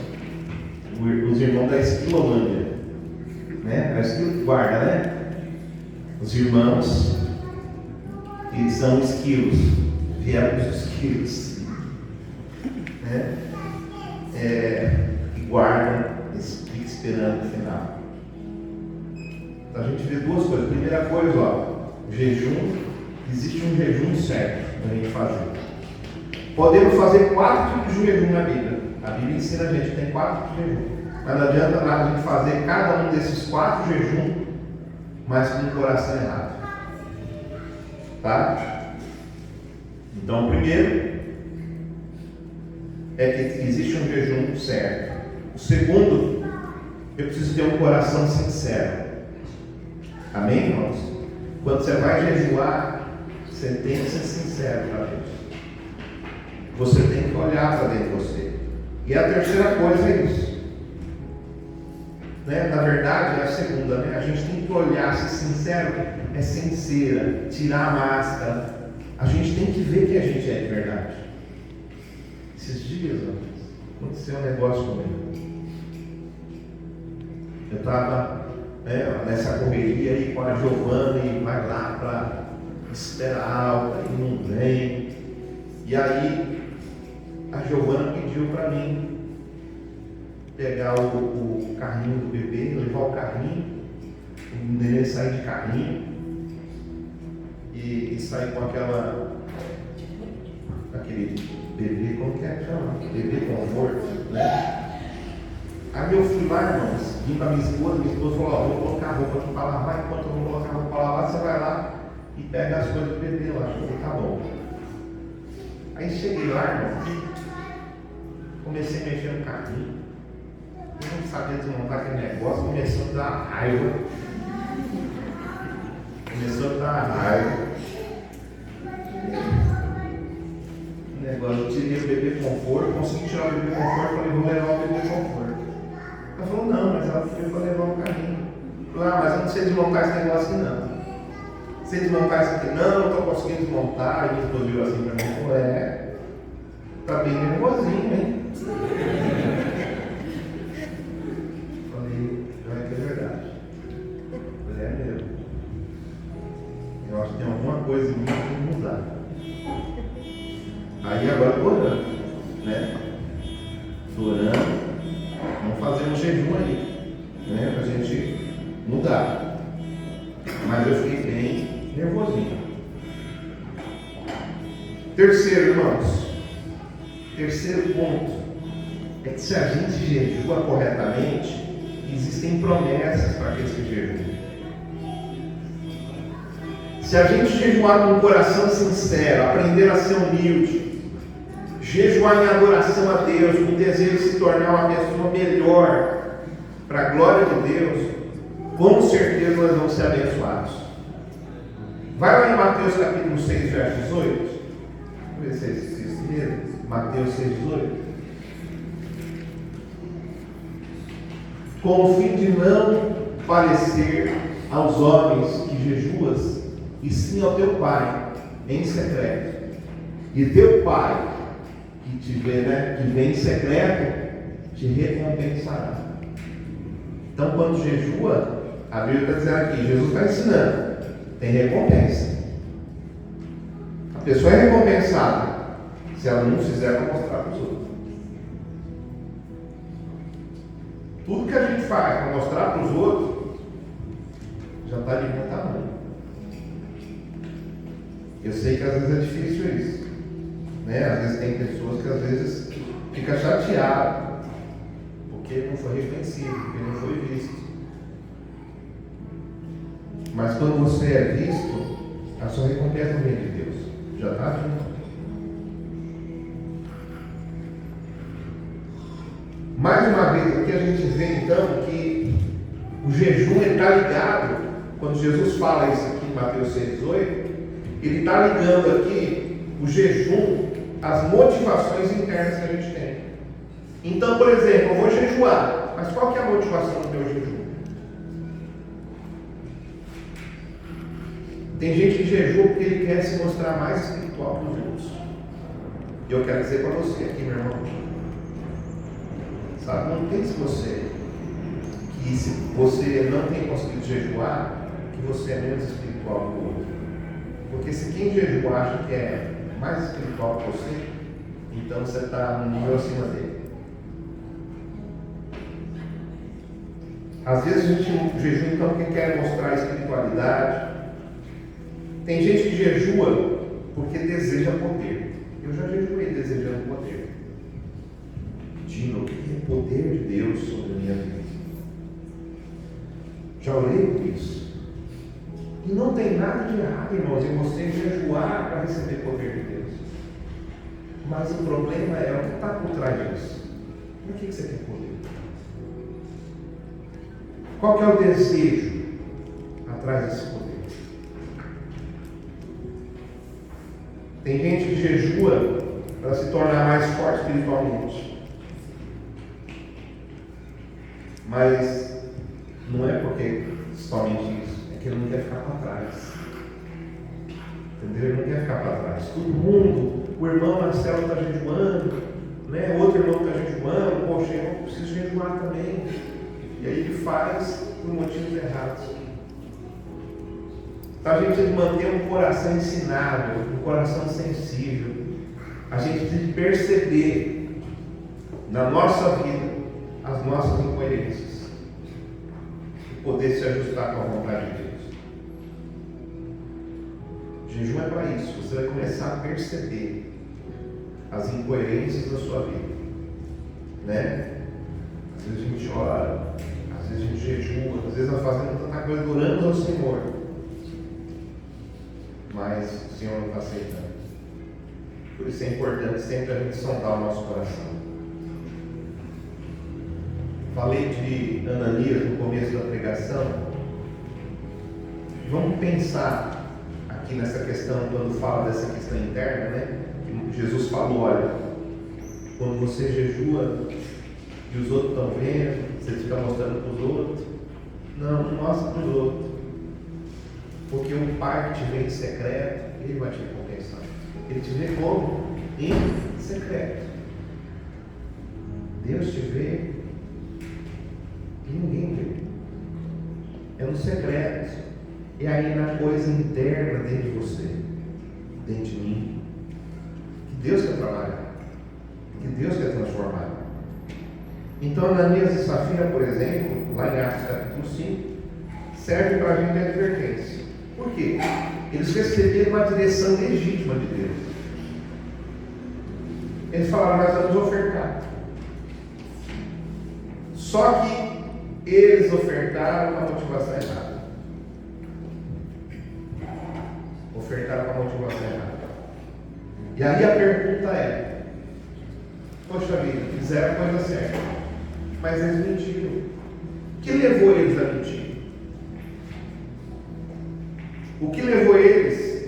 os irmãos da Esquilolândia, né? A Esquilo guarda, né? Os irmãos que são esquilos, vieram dos esquilos, né? Que guardam, fica esperando o final. Então a gente vê duas coisas. Primeira coisa, jejum, existe um jejum certo para a gente fazer. Podemos fazer 4 tipos de jejum na Bíblia. A Bíblia ensina a gente que tem 4 tipos de jejum. Mas não adianta nada a gente fazer cada um desses 4 jejuns, mas com o coração errado. Tá? Então, o primeiro é que existe um jejum certo. O segundo, eu preciso ter um coração sincero. Amém, irmãos? Quando você vai jejuar, você tem que ser sincero para Deus. Você tem que olhar para dentro de você. E a terceira coisa é isso. Né? Na verdade, é a segunda, né? A gente tem que olhar, ser sincero, é sincera, tirar a máscara. A gente tem que ver que a gente é de verdade. Esses dias, aconteceu um negócio comigo. Eu estava nessa correria aí com a Giovana e vai lá para espera alta e não vem. E aí a Giovana pediu para mim pegar o carrinho do bebê, levar o carrinho, o neném sair de carrinho e sair com aquele bebê, como que é que chama? Bebê conforto, né? Aí eu fui lá, irmãos, vim para minha esposa falou, vou colocar a roupa aqui para lavar, enquanto eu vou colocar a roupa para lavar, você vai lá e pega as coisas do bebê lá. Eu falei, tá bom. Aí cheguei lá, irmãos, comecei a mexer no carrinho. Eu não sabia desmontar aquele negócio, começou a dar raiva. Começou a dar raiva. O negócio, eu tirei o bebê conforto, consegui tirar o bebê conforto, falei, vou levar o bebê conforto. Ela falou, não, mas ela foi para levar o carrinho. Eu falei, mas eu não sei desmontar esse negócio aqui não. Sei desmontar isso aqui não, não estou conseguindo desmontar. E o esposo virou assim para mim, falou, tá bem nervosinho, hein? Falei, é verdade. Falei, mesmo. Eu acho que tem alguma coisa em mim que tem que mudar. Aí agora estou orando, né? Estou orando. Vamos fazer um jejum aí, né? Para a gente mudar. Mas eu fiquei bem nervosinho. Terceiro, irmãos. Terceiro ponto é que se a gente jejua corretamente, existem promessas para aqueles que jejuam. Se a gente jejuar com um coração sincero, aprender a ser humilde, jejuar em adoração a Deus, com o desejo de se tornar uma pessoa melhor para a glória de Deus, com certeza nós vamos ser abençoados. Vai lá em Mateus capítulo 6, verso 18. Vamos ver se é isso mesmo. Mateus 6, 18. Com o fim de não parecer aos homens que jejuas, e sim ao teu Pai em secreto. E teu Pai que te vê, que vem em secreto, te recompensará. Então, quando jejua, a Bíblia está dizendo aqui, Jesus está ensinando, tem recompensa. A pessoa é recompensada se ela não fizer para mostrar para os outros. Tudo que a gente faz para mostrar para os outros já está de bom tamanho. Eu sei que às vezes é difícil isso, né? Às vezes tem pessoas que às vezes ficam chateadas porque não foi reconhecido, porque não foi visto. Mas quando você é visto, a sua recompensa vem de Deus. Já está vindo. Mais uma vez aqui a gente vê então que o jejum está ligado, quando Jesus fala isso aqui em Mateus 6,18, ele está ligando aqui o jejum às motivações internas que a gente tem. Então, por exemplo, eu vou jejuar, mas qual que é a motivação do meu jejum? Tem gente que jejua porque ele quer se mostrar mais espiritual que os outros. E eu quero dizer para você aqui, meu irmão, sabe, não pense você que se você não tem conseguido jejuar, que você é menos espiritual que o outro. Porque se quem jejua acha que é mais espiritual que você, então você está no nível acima dele. Às vezes a gente jejua então porque quer mostrar espiritualidade. Tem gente que jejua porque deseja poder. Eu já jejuei desejando poder. Pedindo o que é poder de Deus sobre a minha vida. Já orei por isso. E não tem nada de errado, irmãos, em você jejuar para receber poder de Deus. Mas o problema é o que está por trás disso. Por que você quer poder? Qual que é o desejo atrás desse poder? Tem gente que jejua para se tornar mais forte espiritualmente. Mas não é porque somente isso. É que ele não quer ficar para trás. Entendeu? Ele não quer ficar para trás. Todo mundo, o irmão Marcelo está jejuando, né? Outro irmão está jejuando, poxa, eu preciso jejuar também. E aí ele faz por motivos errados. Então a gente tem que manter um coração ensinável, um coração sensível. A gente tem que perceber na nossa vida as nossas incoerências e poder se ajustar com a vontade de Deus. Jejum é para isso. Você vai começar a perceber as incoerências da sua vida, né? Às vezes a gente ora, às vezes a gente jejua, às vezes nós fazemos tanta coisa, adoramos ao Senhor, mas o Senhor não está aceitando. Por isso é importante sempre a gente sondar o nosso coração. Falei de Ananias no começo da pregação. vamos pensar aqui nessa questão, quando fala dessa questão interna, né? Que Jesus falou, olha, quando você jejua e os outros estão vendo, você fica mostrando para os outros. Não mostra para os outros. Porque o Pai que te vê em secreto, Ele vai te recompensar. Ele te vê como? Em secreto. Deus te vê e ninguém vê. É no secreto. É aí na coisa interna dentro de você, dentro de mim, que Deus quer trabalhar, que Deus quer transformar. Então, Ananias e Safira, por exemplo, lá em Atos capítulo 5, serve para a gente de advertência. Por quê? Eles receberam uma direção legítima de Deus. Eles falaram, nós vamos ofertar. Só que eles ofertaram com a motivação errada. Ofertaram com a motivação errada. E aí a pergunta é, poxa vida, fizeram a coisa certa, mas eles mentiram. O que levou eles a mentir? O que levou eles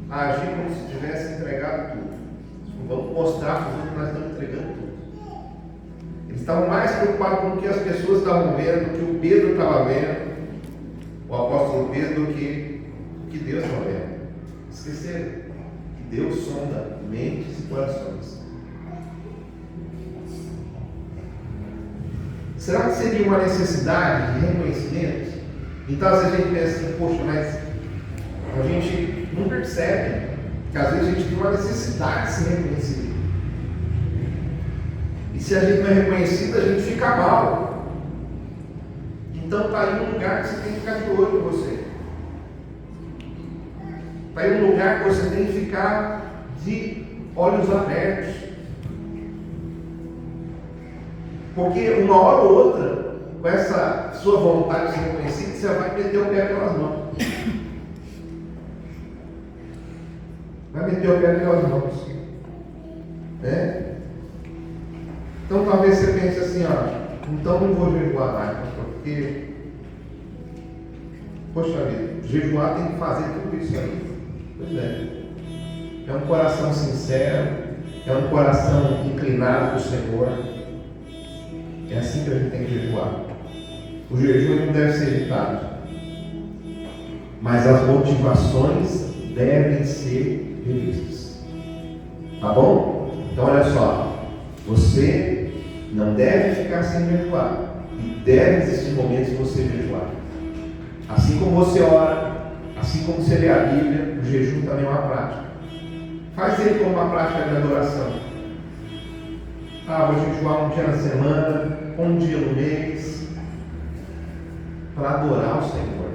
a agir como se tivessem entregado tudo? Vamos mostrar para os que nós estamos entregando tudo. Eles estavam mais preocupados com o que as pessoas estavam vendo, do que o Pedro estava vendo, o apóstolo Pedro, do que Deus estava vendo. Esqueceram que Deus sonda mentes e corações. Será que seria uma necessidade de reconhecimento? Então às vezes a gente pensa assim, poxa, mas a gente não percebe que às vezes a gente tem uma necessidade de ser reconhecido. E se a gente não é reconhecido, a gente fica mal. Então está aí um lugar que você tem que ficar de olho em você. Está aí um lugar que você tem que ficar de olhos abertos. Porque uma hora ou outra, com essa sua vontade de ser reconhecido, você vai meter o pé pelas mãos. Vai meter o pé pelas mãos. Né? Então talvez você pense assim, ó, então não vou jejuar mais, porque, poxa vida, jejuar tem que fazer tudo isso aí. Pois é. É um coração sincero, é um coração inclinado para o Senhor. É assim que a gente tem que jejuar. O jejum não deve ser evitado, mas as motivações devem ser revistas. Tá bom? Então olha só, você não deve ficar sem jejuar, e deve existir momentos de você jejuar. Assim como você ora, assim como você lê a Bíblia, o jejum também é uma prática. Faz ele como uma prática de adoração. Vou jejuar um dia na semana, um dia no mês, para adorar o Senhor.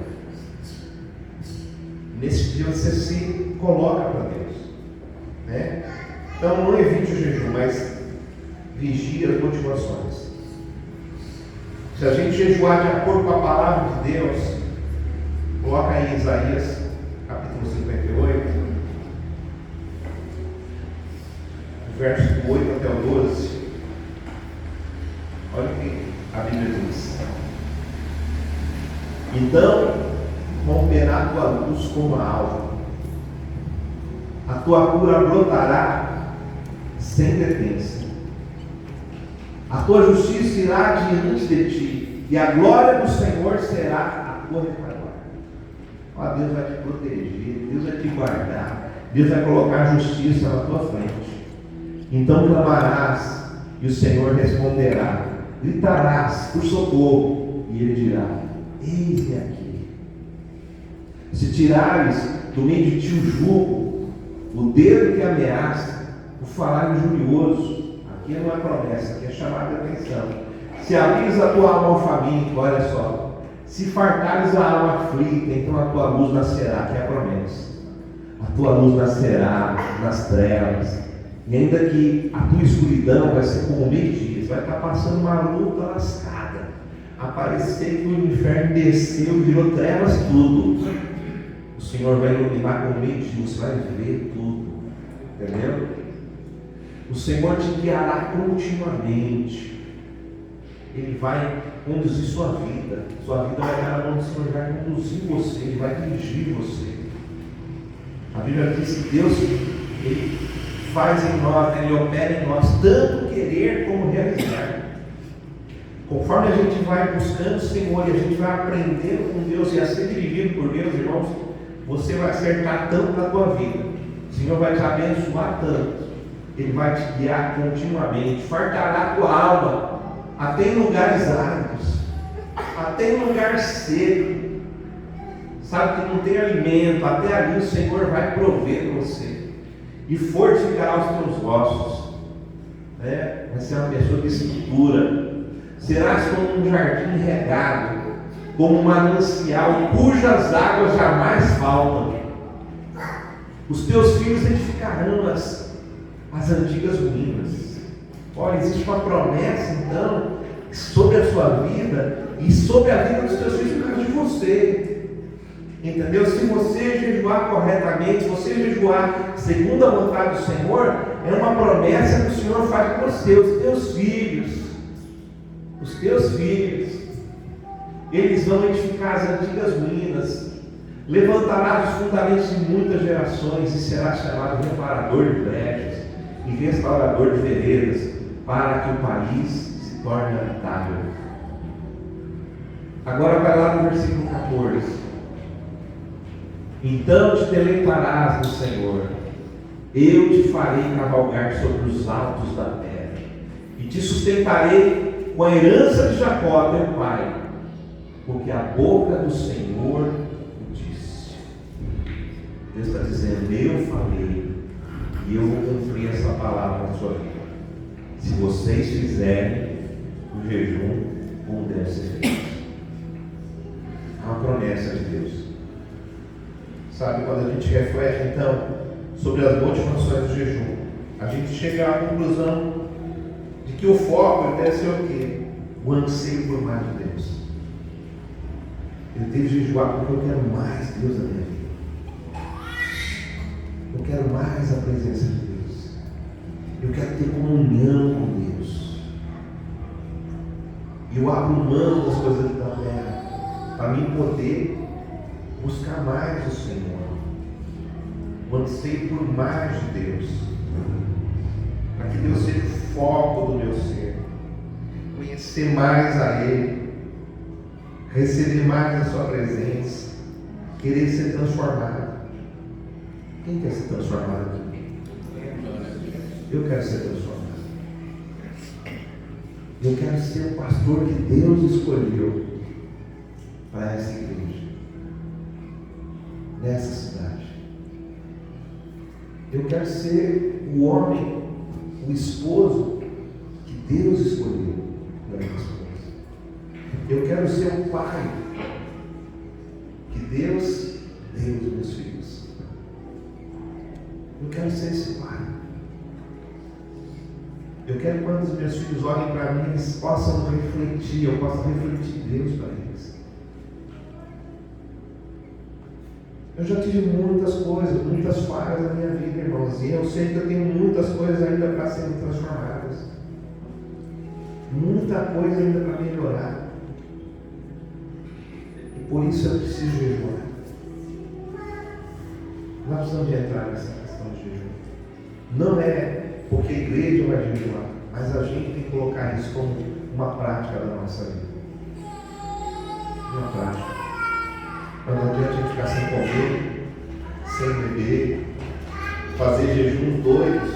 Nesse dia você se coloca para Deus, né? Então não evite o jejum, mas vigie as motivações. Se a gente jejuar de acordo com a palavra de Deus, coloca aí Isaías capítulo 58, verso 8 até o 12. Olha o que a Bíblia diz. Então romperá a tua luz como a alva, a tua cura brotará sem detência, a tua justiça irá diante de ti, e a glória do Senhor será a tua retaguarda. Deus vai te proteger, Deus vai te guardar, Deus vai colocar a justiça na tua frente. Então clamarás e o Senhor responderá, gritarás por socorro e Ele dirá, eis-me aqui. Se tirares do meio de ti o jugo, o dedo que ameaça, o falar injurioso, aqui não é promessa, aqui é chamada de atenção. Se abrires a tua alma ao faminto, olha só, se fartares a alma aflita, então a tua luz nascerá, que é a promessa. A tua luz nascerá nas trevas, e ainda que a tua escuridão vai ser como meio-dia, vai estar passando uma luta lascada, aparecer que o inferno desceu, virou trevas tudo. O Senhor vai iluminar como meio-dia, você vai ver tudo, entendeu? O Senhor te guiará continuamente. Ele vai conduzir sua vida. Sua vida vai estar na mão do Senhor, Ele vai conduzir você, Ele vai dirigir você. A Bíblia diz que Deus, Ele faz em nós, Ele opera em nós, tanto querer como realizar. Conforme a gente vai buscando o Senhor e a gente vai aprendendo com Deus e a ser dirigido por Deus, irmãos, você vai acertar tanto na tua vida. O Senhor vai te abençoar tanto. Ele vai te guiar continuamente, fartará a tua alma, até em lugares áridos, até em lugar seco. Sabe que não tem alimento, até ali o Senhor vai prover você e fortificará os teus ossos. Vai ser uma pessoa de estrutura. Serás como um jardim regado, como um manancial cujas águas jamais faltam. Os teus filhos edificarão as antigas ruínas. Olha, existe uma promessa então sobre a sua vida e sobre a vida dos teus filhos por causa de você. Entendeu? Se você jejuar corretamente, se você jejuar segundo a vontade do Senhor, é uma promessa que o Senhor faz com você, os teus filhos. Os teus filhos, eles vão edificar as antigas ruínas, levantarás os fundamentos de muitas gerações e serás chamado reparador de brechas e restaurador de veredas, para que o país se torne habitável. Agora vai lá no versículo 14. Então te deleitarás no Senhor, eu te farei cavalgar sobre os altos da terra, e te sustentarei com a herança de Jacó, teu pai, porque a boca do Senhor o disse. Deus está dizendo, eu falei, e eu vou cumprir essa palavra na sua vida. Se vocês fizerem o jejum como deve ser feito. É uma promessa de Deus. Sabe, quando a gente reflete então sobre as motivações do jejum, a gente chega à conclusão de que o foco deve ser o quê? O anseio por mais de Deus. Eu tenho que jejuar porque eu quero mais Deus na minha vida. Eu quero mais a presença de Deus. Eu quero ter comunhão com Deus. Eu abro mão das coisas aqui da terra para mim poder buscar mais o Senhor. O anseio por mais de Deus. Para que Deus seja o foco do meu ser. Conhecer mais a Ele. Receber mais a sua presença. Querer ser transformado. Quem quer ser transformado aqui? Eu quero ser transformado. Eu quero ser o pastor que Deus escolheu para essa igreja, nessa cidade. Eu quero ser o homem, o esposo que Deus escolheu para minha esposa. Eu quero ser o pai que Deus deu aos meus filhos. Eu quero ser esse pai. Eu quero que quando os meus filhos olhem para mim, eles possam refletir, eu possa refletir Deus para eles. Eu já tive muitas coisas, muitas falhas na minha vida, irmãos, e eu sei que eu tenho muitas coisas ainda para serem transformadas. Muita coisa ainda para melhorar. E por isso eu preciso jejuar. Nós precisamos de entrar nessa questão de jejum. Não é porque a igreja vai jejuar, mas a gente tem que colocar isso como uma prática da nossa vida. Uma prática. Não adianta a gente ficar sem comer, sem beber, fazer jejum doidos.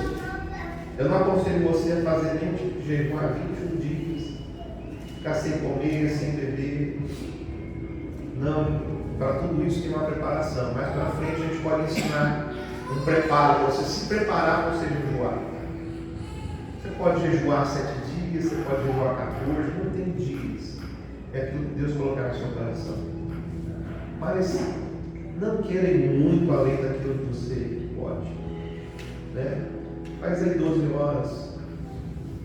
Eu não aconselho você a fazer nenhum tipo de jejum há 21 dias, ficar sem comer, sem beber. Não, para tudo isso tem uma preparação. Mais para frente a gente pode ensinar um preparo para você se preparar para você jejuar. Você pode jejuar 7 dias, você pode jejuar 14, não tem dias. É aquilo que Deus colocar no seu coração. Mas não queira ir muito além daquilo que você pode. Né? Faz aí 12 horas,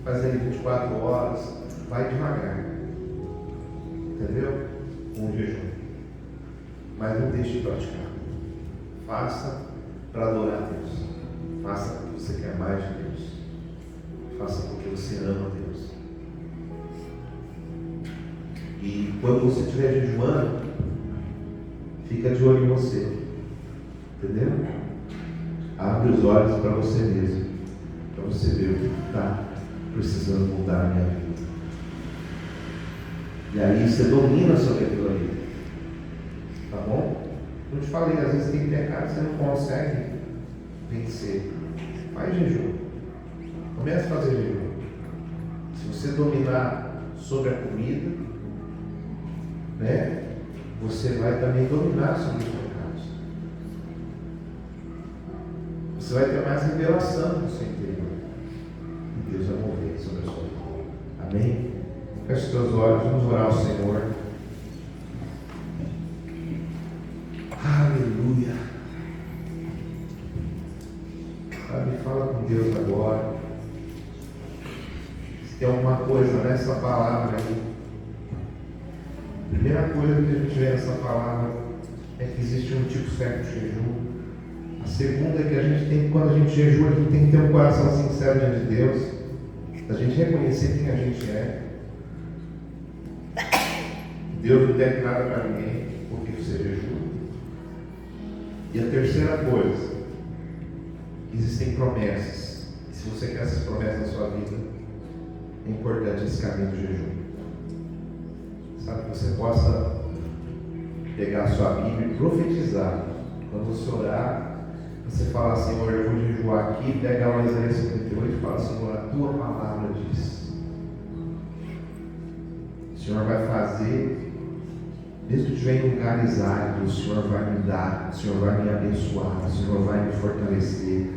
faz aí 24 horas, vai devagar. Entendeu? Com o jejum. Mas não deixe de praticar. Faça para adorar a Deus. Faça porque você quer mais de Deus. Faça porque você ama Deus. quando você estiver jejuando, fica de olho em você. Entendeu? Abre os olhos para você mesmo. Para você ver o que está precisando mudar na minha vida. E aí você domina sobre aquilo ali. Tá bom? Eu te falei, às vezes tem pecado que você não consegue vencer. Faz jejum. Começa a fazer jejum. Se você dominar sobre a comida, né, você vai também dominar sobre os pecados. Você vai ter mais revelação no seu interior. E Deus vai mover sobre a sua vida. Amém? Feche os teus olhos, vamos orar ao Senhor. Aleluia. Sabe, fala com Deus agora. Se tem alguma coisa nessa palavra aí, a primeira coisa que a gente vê nessa palavra é que existe um tipo certo de jejum. A segunda é que a gente tem, quando a gente jejua, a gente tem que ter um coração sincero diante de Deus, a gente reconhecer quem a gente é. Deus não deve nada para ninguém porque você jejua. E a terceira coisa, existem promessas. E se você quer essas promessas na sua vida, é importante esse caminho do jejum. Sabe, que você possa pegar a sua Bíblia e profetizar. Quando você orar, você fala, Senhor, eu vou jejuar aqui, pega lá Isaías 58 e fala, Senhor, a tua palavra diz. O Senhor vai fazer, mesmo que eu estiver em lugares áridos, o Senhor vai me dar, o Senhor vai me abençoar, o Senhor vai me fortalecer,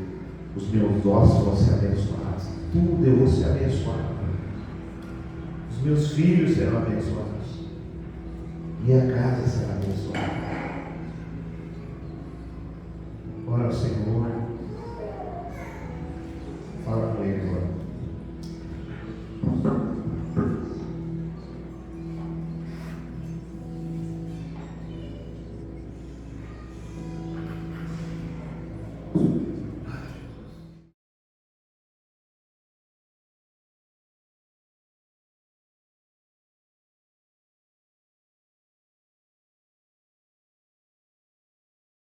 os meus ossos vão ser abençoados, tudo eu vou ser abençoado, os meus filhos serão abençoados, minha casa será abençoada. Ora, Senhor,